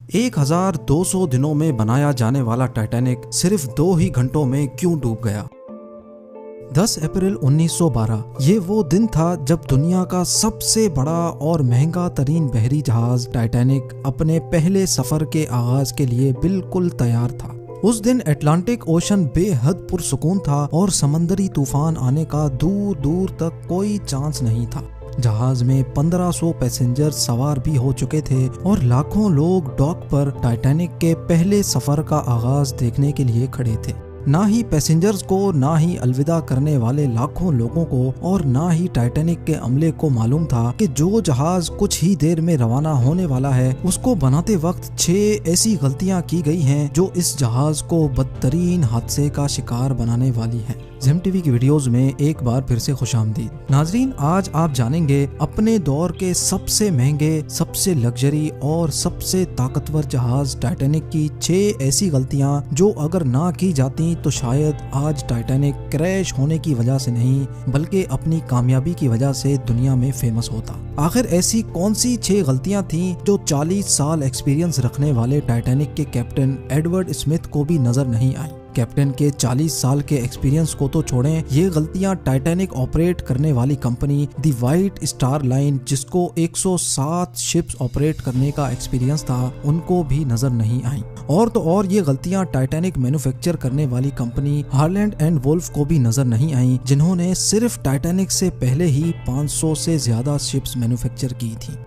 1200 दिनों में बनाया जाने वाला टाइटैनिक सिर्फ 2 ही घंटों में क्यों डूब गया? 10 अप्रैल 1912 ये वो दिन था जब दुनिया का सबसे बड़ा और महंगा तरीन बहरी जहाज टाइटैनिक अपने पहले सफर के आगाज के लिए बिल्कुल तैयार था। उस दिन अटलांटिक ओशन बेहद पुरसुकून था और समंदरी तूफान आने का दूर दूर तक कोई चांस नहीं था। जहाज में 1500 पैसेंजर सवार भी हो चुके थे और लाखों लोग डॉक पर टाइटैनिक के पहले सफर का आगाज देखने के लिए खड़े थे। ना ही पैसेंजर्स को, ना ही अलविदा करने वाले लाखों लोगों को और ना ही टाइटैनिक के अमले को मालूम था कि जो जहाज कुछ ही देर में रवाना होने वाला है उसको बनाते वक्त 6 ऐसी गलतियां की गई हैं जो इस जहाज को बदतरीन हादसे का शिकार बनाने वाली हैं। ज़ेम टीवी की वीडियोस में एक बार फिर से खुशामदीद। नाजरीन, आज आप जानेंगे अपने दौर के सबसे महंगे, सबसे लग्जरी और सबसे ताकतवर जहाज टाइटैनिक की 6 ऐसी गलतियां जो अगर ना की जाती तो शायद आज टाइटैनिक क्रैश होने की वजह से नहीं बल्कि अपनी कामयाबी की वजह से दुनिया में फेमस होता। आखिर ऐसी कौन सी 6 गलतियां थीं जो 40 साल एक्सपीरियंस रखने वाले टाइटैनिक के कैप्टन एडवर्ड स्मिथ को भी नजर नहीं आई? कैप्टन के 40 साल के एक्सपीरियंस को तो छोड़ें, ये गलतियां टाइटैनिक ऑपरेट करने वाली कंपनी दी व्हाइट स्टार लाइन, जिसको 107 शिप्स ऑपरेट करने का एक्सपीरियंस था, उनको भी नजर नहीं आई। और तो और ये गलतियां टाइटैनिक मैन्युफैक्चर करने वाली कंपनी हार्लैंड एंड वुल्फ को भी नजर नहीं आई, जिन्होंने सिर्फ टाइटैनिक से पहले ही 500 से ज्यादा शिप्स मैन्युफैक्चर की थी।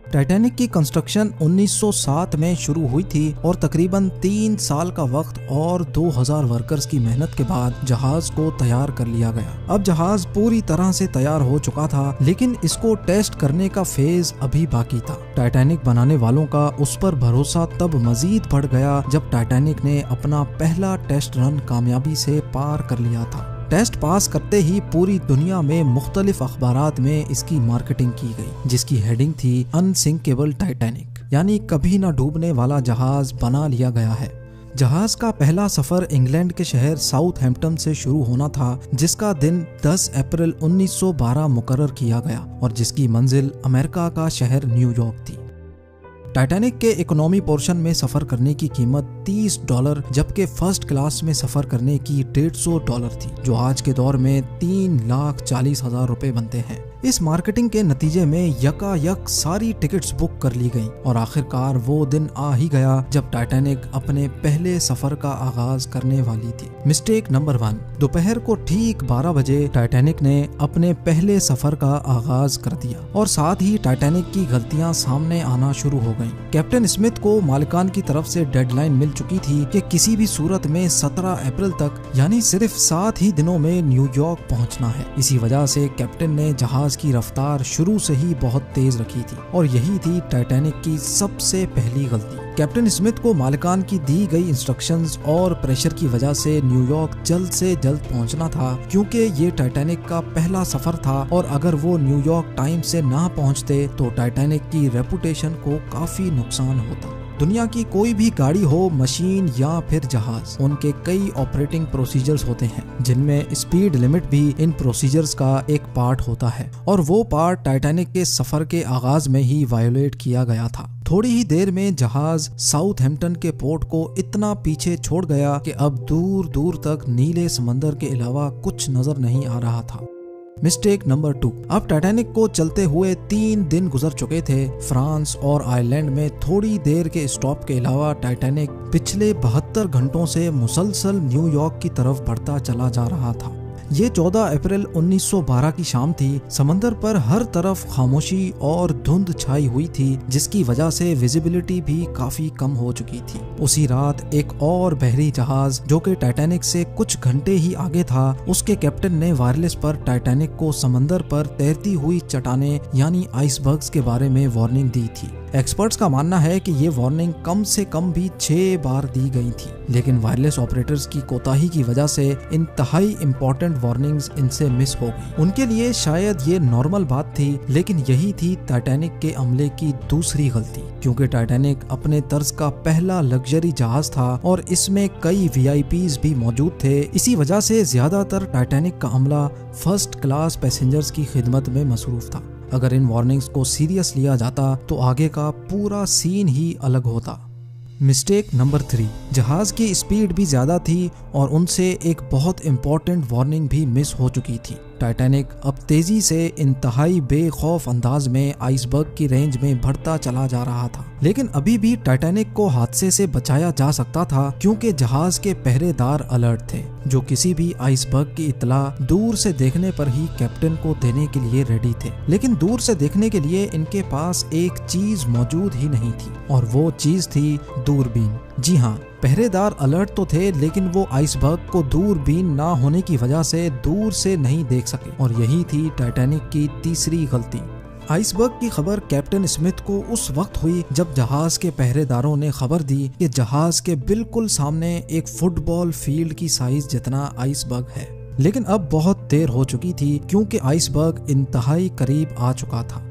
टाइटैनिक की कंस्ट्रक्शन 1907 में शुरू हुई थी और तकरीबन 3 साल का वक्त और 2000 वर्कर्स की मेहनत के बाद जहाज को तैयार कर लिया गया। अब जहाज पूरी तरह से तैयार हो चुका था, लेकिन इसको टेस्ट करने का फेज अभी बाकी था। टाइटैनिक बनाने वालों का उस पर भरोसा तब मजीद बढ़ गया जब टाइटैनिक ने अपना पहला टेस्ट रन कामयाबी से पार कर लिया था। टेस्ट पास करते ही पूरी दुनिया में मुख्तलिफ अखबारात में इसकी मार्केटिंग की गई, जिसकी हेडिंग थी अनसिंकेबल टाइटैनिक, यानी कभी ना डूबने वाला जहाज बना लिया गया है। जहाज का पहला सफर इंग्लैंड के शहर साउथहैम्पटन से शुरू होना था, जिसका दिन 10 अप्रैल 1912 मुकर्रर किया गया और जिसकी मंजिल अमेरिका का शहर न्यूयॉर्क थी। टाइटैनिक के इकोनॉमी पोर्शन में सफर करने की कीमत $30 जबकि फर्स्ट क्लास में सफर करने की $150 थी, जो आज के दौर में 3,40,000 रुपए बनते हैं। इस मार्केटिंग के नतीजे में यकायक सारी टिकट्स बुक कर ली गईं और आखिरकार वो दिन आ ही गया जब टाइटैनिक अपने पहले सफर का आगाज करने वाली थी। मिस्टेक नंबर 1, दोपहर को ठीक 12 बजे टाइटैनिक ने अपने पहले सफर का आगाज कर दिया और साथ ही टाइटैनिक की गलतियां सामने आना शुरू हो गईं। कैप्टन स्मिथ को मालिकान की तरफ से डेडलाइन मिल चुकी थी कि किसी भी सूरत में 17 अप्रैल तक, यानी सिर्फ 7 ही दिनों में न्यूयॉर्क पहुंचना है। इसी वजह से कैप्टन ने जहाज की रफ्तार शुरू से ही बहुत तेज रखी थी और यही थी टाइटैनिक की सबसे पहली गलती। कैप्टन स्मिथ को मालिकान की दी गई इंस्ट्रक्शंस और प्रेशर की वजह से न्यूयॉर्क जल्द से जल्द पहुंचना था, क्योंकि ये टाइटैनिक का पहला सफर था और अगर वो न्यूयॉर्क टाइम से ना पहुंचते तो टाइटैनिक की रेपुटेशन को काफी नुकसान होता। दुनिया की कोई भी गाड़ी हो, मशीन या फिर जहाज, उनके कई ऑपरेटिंग प्रोसीजर्स होते हैं, जिनमें स्पीड लिमिट भी इन प्रोसीजर्स का एक पार्ट होता है और वो पार्ट टाइटैनिक के सफर के आगाज में ही वायोलेट किया गया था। थोड़ी ही देर में जहाज साउथहैम्पटन के पोर्ट को इतना पीछे छोड़ गया कि अब दूर दूर तक नीले समंदर के अलावा कुछ नजर नहीं आ रहा था। मिस्टेक नंबर 2, अब टाइटैनिक को चलते हुए 3 दिन गुजर चुके थे। फ्रांस और आयरलैंड में थोड़ी देर के स्टॉप के अलावा टाइटैनिक पिछले 72 घंटों से मुसलसल न्यूयॉर्क की तरफ बढ़ता चला जा रहा था। ये 14 अप्रैल 1912 की शाम थी। समंदर पर हर तरफ खामोशी और धुंध छाई हुई थी, जिसकी वजह से विजिबिलिटी भी काफी कम हो चुकी थी। उसी रात एक और बहरी जहाज जो कि टाइटैनिक से कुछ घंटे ही आगे था, उसके कैप्टन ने वायरलेस पर टाइटैनिक को समंदर पर तैरती हुई चट्टानें यानी आइसबर्ग्स के बारे में वार्निंग दी थी। एक्सपर्ट्स का मानना है कि ये वार्निंग कम से कम भी 6 बार दी गई थी, लेकिन वायरलेस ऑपरेटर्स की कोताही की वजह से इंतहाई इंपॉर्टेंट वार्निंग्स इनसे मिस हो गई। उनके लिए शायद ये नॉर्मल बात थी, लेकिन यही थी टाइटैनिक के अमले की दूसरी गलती, क्योंकि टाइटैनिक अपने तर्ज का पहला लग्जरी जहाज था और इसमें कई VIPs भी मौजूद थे। इसी वजह से ज्यादातर टाइटैनिक का अमला फर्स्ट क्लास पैसेंजर्स की खिदमत में मसरूफ था। अगर इन वार्निंग्स को सीरियस लिया जाता तो आगे का पूरा सीन ही अलग होता। मिस्टेक नंबर 3, जहाज की स्पीड भी ज्यादा थी और उनसे एक बहुत इंपॉर्टेंट वार्निंग भी मिस हो चुकी थी। टाइटैनिक अब तेजी से इंतहाई बेखौफ अंदाज में आइसबर्ग की रेंज में बढ़ता चला जा रहा था, लेकिन अभी भी टाइटैनिक को हादसे से बचाया जा सकता था क्योंकि जहाज के पहरेदार अलर्ट थे, जो किसी भी आइसबर्ग की इत्तला दूर से देखने पर ही कैप्टन को देने के लिए रेडी थे। लेकिन दूर से देखने के लिए इनके पास एक चीज मौजूद ही नहीं थी और वो चीज थी दूरबीन। जी हाँ, पहरेदार अलर्ट तो थे, लेकिन वो आइसबर्ग को दूरबीन ना होने की वजह से दूर से नहीं देख सके और यही थी टाइटैनिक की तीसरी गलती। आइसबर्ग की खबर कैप्टन स्मिथ को उस वक्त हुई जब जहाज के पहरेदारों ने खबर दी कि जहाज के बिल्कुल सामने एक फुटबॉल फील्ड की साइज जितना आइसबर्ग है। लेकिन अब बहुत देर हो चुकी थी क्योंकि आइसबर्ग इंतहाई करीब आ चुका था।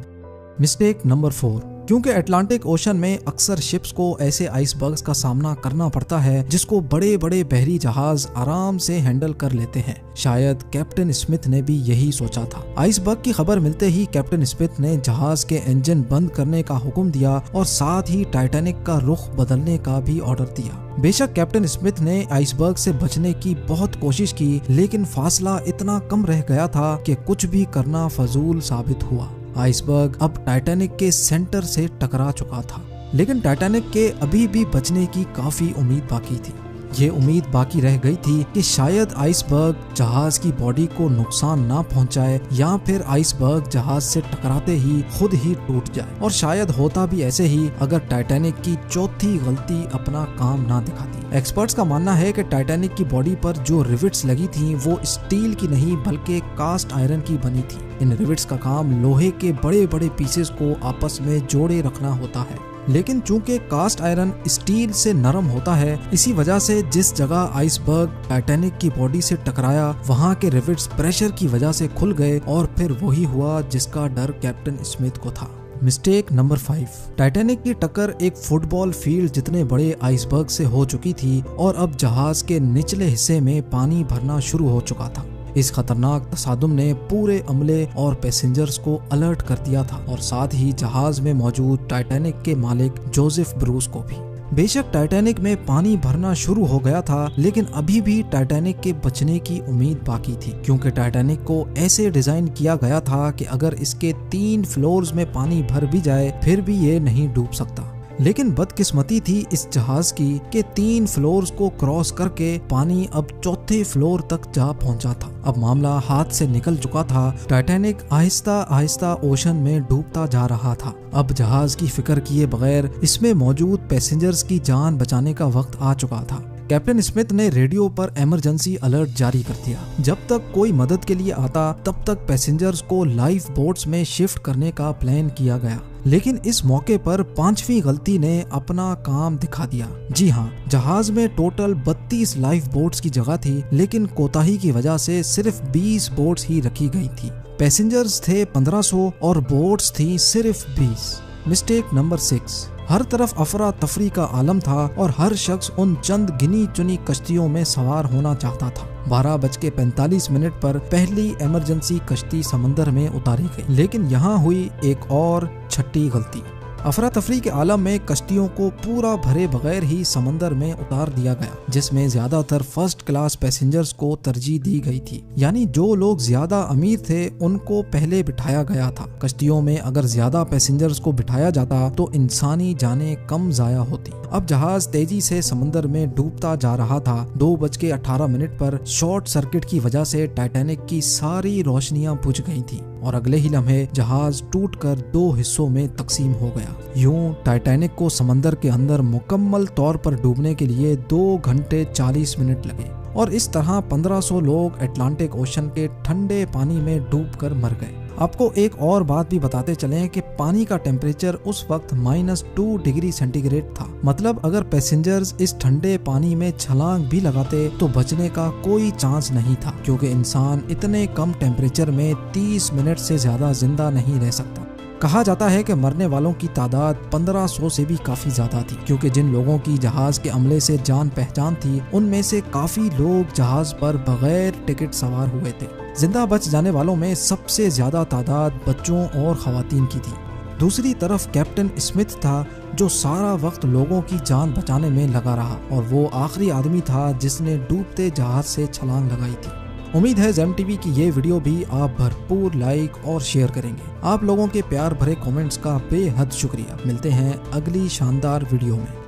मिस्टेक नंबर 4, क्योंकि अटलांटिक ओशन में अक्सर शिप्स को ऐसे आइसबर्ग्स का सामना करना पड़ता है जिसको बड़े बड़े बहरी जहाज आराम से हैंडल कर लेते हैं। शायद कैप्टन स्मिथ ने भी यही सोचा था। आइसबर्ग की खबर मिलते ही कैप्टन स्मिथ ने जहाज के इंजन बंद करने का हुक्म दिया और साथ ही टाइटैनिक का रुख बदलने का भी ऑर्डर दिया। बेशक कैप्टन स्मिथ ने आइसबर्ग से बचने की बहुत कोशिश की, लेकिन फासला इतना कम रह गया था कि कुछ भी करना फजूल साबित हुआ। आइसबर्ग अब टाइटैनिक के सेंटर से टकरा चुका था, लेकिन टाइटैनिक के अभी भी बचने की काफी उम्मीद बाकी थी। ये उम्मीद बाकी रह गई थी कि शायद आइसबर्ग जहाज की बॉडी को नुकसान ना पहुंचाए या फिर आइसबर्ग जहाज से टकराते ही खुद ही टूट जाए, और शायद होता भी ऐसे ही अगर टाइटैनिक की चौथी गलती अपना काम ना दिखाती। एक्सपर्ट्स का मानना है कि टाइटैनिक की बॉडी पर जो रिविट्स लगी थी वो स्टील की नहीं बल्कि कास्ट आयरन की बनी थी। इन रिविट्स का काम लोहे के बड़े बड़े पीसेस को आपस में जोड़े रखना होता है, लेकिन चूंकि कास्ट आयरन स्टील से नरम होता है, इसी वजह से जिस जगह आइसबर्ग टाइटैनिक की बॉडी से टकराया वहां के रिविट्स प्रेशर की वजह से खुल गए और फिर वही हुआ जिसका डर कैप्टन स्मिथ को था। मिस्टेक नंबर 5, टाइटैनिक की टक्कर एक फुटबॉल फील्ड जितने बड़े आइसबर्ग से हो चुकी थी और अब जहाज के निचले हिस्से में पानी भरना शुरू हो चुका था। इस खतरनाक तसादुम ने पूरे अमले और पैसेंजर्स को अलर्ट कर दिया था और साथ ही जहाज में मौजूद टाइटैनिक के मालिक जोसेफ ब्रूस को भी। बेशक टाइटैनिक में पानी भरना शुरू हो गया था, लेकिन अभी भी टाइटैनिक के बचने की उम्मीद बाकी थी, क्योंकि टाइटैनिक को ऐसे डिजाइन किया गया था कि अगर इसके 3 फ्लोर्स में पानी भर भी जाए फिर भी ये नहीं डूब सकता। लेकिन बदकिस्मती थी इस जहाज की कि 3 फ्लोर्स को क्रॉस करके पानी अब 4थे फ्लोर तक जा पहुंचा था। अब मामला हाथ से निकल चुका था। टाइटैनिक आहिस्ता आहिस्ता ओशन में डूबता जा रहा था। अब जहाज की फिक्र किए बगैर इसमें मौजूद पैसेंजर्स की जान बचाने का वक्त आ चुका था। कैप्टन स्मिथ ने रेडियो पर इमरजेंसी अलर्ट जारी कर दिया। जब तक कोई मदद के लिए आता तब तक पैसेंजर्स को लाइफ बोट्स में शिफ्ट करने का प्लान किया गया, लेकिन इस मौके पर 5वीं गलती ने अपना काम दिखा दिया। जी हाँ, जहाज में टोटल 32 लाइफ बोट्स की जगह थी, लेकिन कोताही की वजह से सिर्फ 20 बोट्स ही रखी गई थी। पैसेंजर्स थे 1500 और बोट्स थी सिर्फ 20। मिस्टेक नंबर 6, हर तरफ अफरा तफरी का आलम था और हर शख्स उन चंद गिनी चुनी कश्तियों में सवार होना चाहता था। 12:45 पर पहली इमरजेंसी कश्ती समंदर में उतारी गई, लेकिन यहाँ हुई एक और छठी गलती। अफरा तफरी के आलम में कश्तियों को पूरा भरे बगैर ही समंदर में उतार दिया गया, जिसमें ज्यादातर फर्स्ट क्लास पैसेंजर्स को तरजीह दी गई थी। यानी जो लोग ज्यादा अमीर थे उनको पहले बिठाया गया था। कश्तियों में अगर ज्यादा पैसेंजर्स को बिठाया जाता तो इंसानी जानें कम जाया होती। अब जहाज तेजी से समंदर में डूबता जा रहा था। 2:18 पर शॉर्ट सर्किट की वजह से टाइटैनिक की सारी रोशनियां बुझ गई थी और अगले ही लम्हे जहाज टूटकर 2 हिस्सों में तकसीम हो गया। यूं टाइटैनिक को समंदर के अंदर मुकम्मल तौर पर डूबने के लिए 2 घंटे 40 मिनट लगे और इस तरह 1500 लोग अटलांटिक ओशन के ठंडे पानी में डूबकर मर गए। आपको एक और बात भी बताते चलें कि पानी का टेम्परेचर उस वक्त -2 डिग्री सेंटीग्रेड था। मतलब अगर पैसेंजर्स इस ठंडे पानी में छलांग भी लगाते तो बचने का कोई चांस नहीं था, क्योंकि इंसान इतने कम टेम्परेचर में 30 मिनट से ज्यादा जिंदा नहीं रह सकता। कहा जाता है कि मरने वालों की तादाद 1500 से भी काफी ज्यादा थी, क्योंकि जिन लोगों की जहाज के अमले से जान पहचान थी उनमें से काफी लोग जहाज पर बगैर टिकट सवार हुए थे। जिंदा बच जाने वालों में सबसे ज्यादा तादाद बच्चों और खवातीन की थी। दूसरी तरफ कैप्टन स्मिथ था जो सारा वक्त लोगों की जान बचाने में लगा रहा और वो आखिरी आदमी था जिसने डूबते जहाज से छलांग लगाई थी। उम्मीद है जेम टीवी की ये वीडियो भी आप भरपूर लाइक और शेयर करेंगे। आप लोगों के प्यार भरे कमेंट्स का बेहद शुक्रिया। मिलते हैं अगली शानदार वीडियो में।